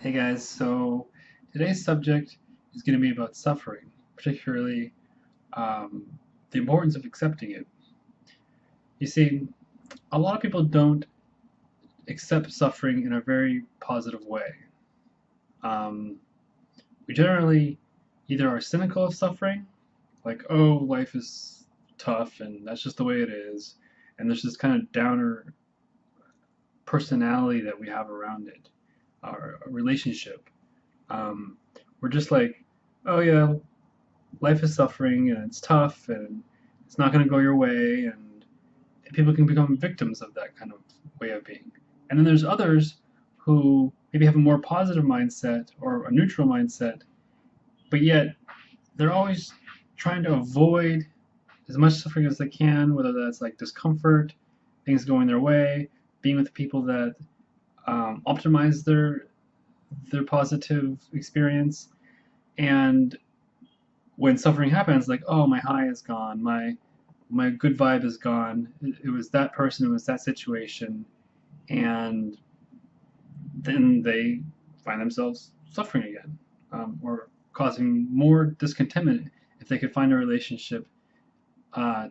Hey guys, so today's subject is going to be about suffering, particularly um, the importance of accepting it. You see, a lot of people don't accept suffering in a very positive way. Um, we generally either are cynical of suffering, like, oh, life is tough and that's just the way it is, and there's this kind of downer personality that we have around it, our relationship. Um, we're just like, oh yeah, life is suffering and it's tough and it's not going to go your way, and people can become victims of that kind of way of being. And then there's others who maybe have a more positive mindset or a neutral mindset, but yet they're always trying to avoid as much suffering as they can, whether that's like discomfort, things going their way, being with people that optimize their positive experience. And when suffering happens, like, oh, my high is gone, my good vibe is gone. It was that person, it was that situation, and then they find themselves suffering again, or causing more discontentment if they could find a relationship uh,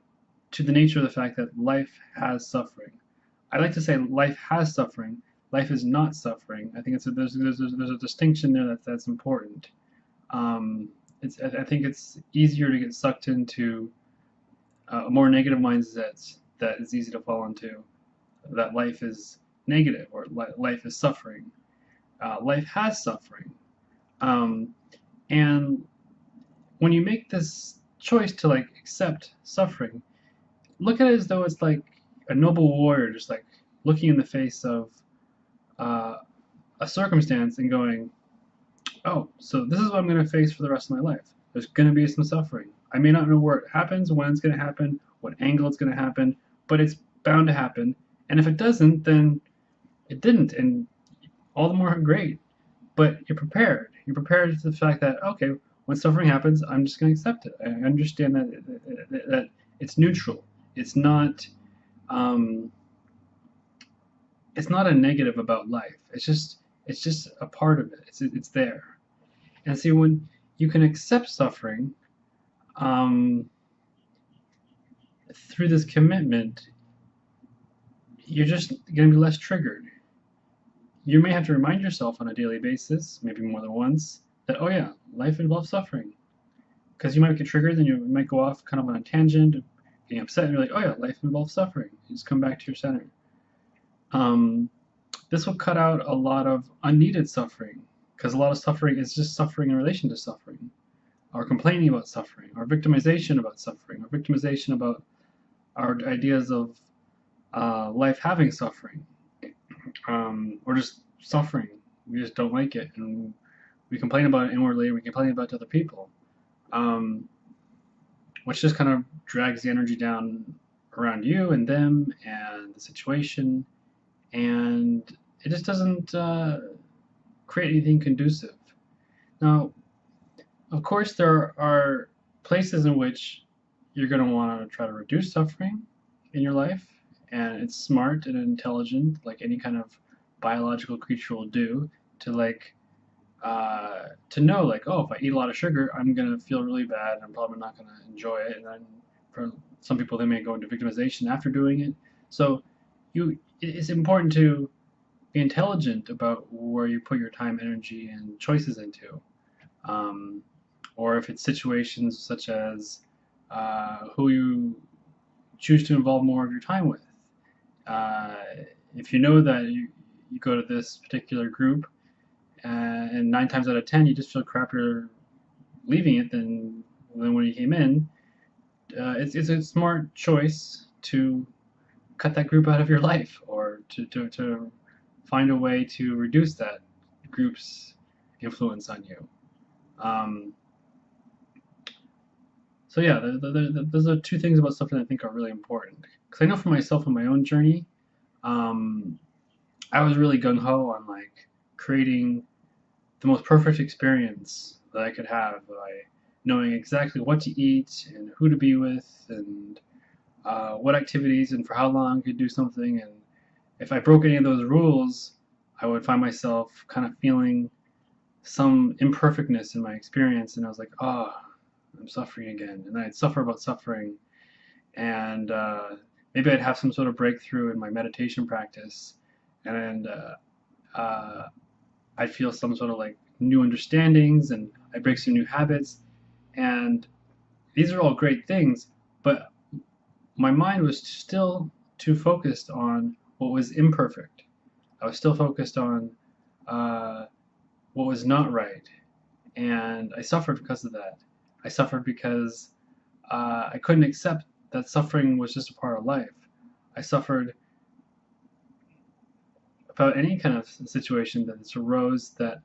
to the nature of the fact that life has suffering. I like to say life has suffering. Life is not suffering. I think there's a distinction there that's important. Um, I think it's easier to get sucked into a more negative mindset that is easy to fall into, that life is negative or life is suffering. Life has suffering. Um, and when you make this choice to like accept suffering, look at it as though it's like a noble warrior just like looking in the face of uh, a circumstance and going, oh, so this is what I'm going to face for the rest of my life. There's going to be some suffering. I may not know where it happens, when it's going to happen, what angle it's going to happen, but it's bound to happen. And if it doesn't, then it didn't, and all the more great. But you're prepared. You're prepared to the fact that, okay, when suffering happens, I'm just going to accept it. I understand that it's neutral. It's not. Um, it's not a negative about life. It's just a part of it. It's there. And see, when you can accept suffering um, through this commitment, you're just going to be less triggered. You may have to remind yourself on a daily basis, maybe more than once, that, oh yeah, life involves suffering. Because you might get triggered, then you might go off kind of on a tangent, getting upset, and you're like, oh yeah, life involves suffering. You just come back to your center. Um, this will cut out a lot of unneeded suffering, because a lot of suffering is just suffering in relation to suffering, or complaining about suffering, or victimization about suffering, or victimization about our ideas of life having suffering, or just suffering. We just don't like it, and we complain about it inwardly. We complain about it to other people, um, which just kind of drags the energy down around you and them and the situation, and it just doesn't create anything conducive. Now, of course, there are places in which you're going to want to try to reduce suffering in your life, and it's smart and intelligent, like any kind of biological creature will do, to like to know, like, oh, if I eat a lot of sugar, I'm gonna feel really bad, and I'm probably not gonna enjoy it, and then for some people, they may go into victimization after doing it. So it's important to be intelligent about where you put your time, energy, and choices into. Um, or if it's situations such as who you choose to involve more of your time with. Uh, if you know that you go to this particular group and 9 times out of 10 you just feel crappier leaving it than when you came in, it's a smart choice to cut that group out of your life, or to find a way to reduce that group's influence on you. Um, So yeah, those are two things about something I think are really important. Because I know for myself in my own journey, um, I was really gung ho on like creating the most perfect experience that I could have by knowing exactly what to eat and who to be with and what activities and for how long I could do something. And if I broke any of those rules, I would find myself kind of feeling some imperfectness in my experience, and I was like, oh, I'm suffering again. And then I'd suffer about suffering, and maybe I'd have some sort of breakthrough in my meditation practice, and uh, I'd feel some sort of like new understandings, and I'd break some new habits, and these are all great things, but my mind was still too focused on what was imperfect. I was still focused on uh, what was not right, and I suffered because of that. I suffered because I couldn't accept that suffering was just a part of life. I suffered about any kind of situation that arose that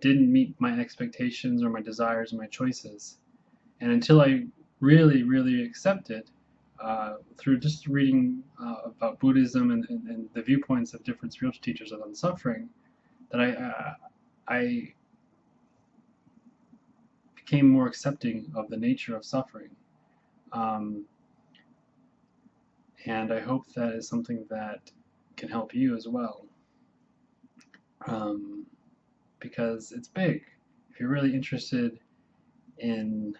didn't meet my expectations or my desires or my choices. And until I really, really accept it, through just reading about Buddhism and the viewpoints of different spiritual teachers on suffering, that I became more accepting of the nature of suffering. Um, and I hope that is something that can help you as well, um, because it's big. If you're really interested in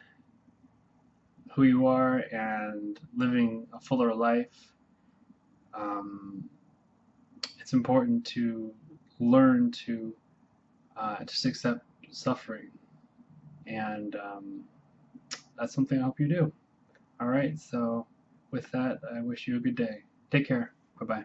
who you are and living a fuller life, um, it's important to learn to just accept suffering. And that's something I hope you do. All right, so with that, I wish you a good day. Take care. Bye bye.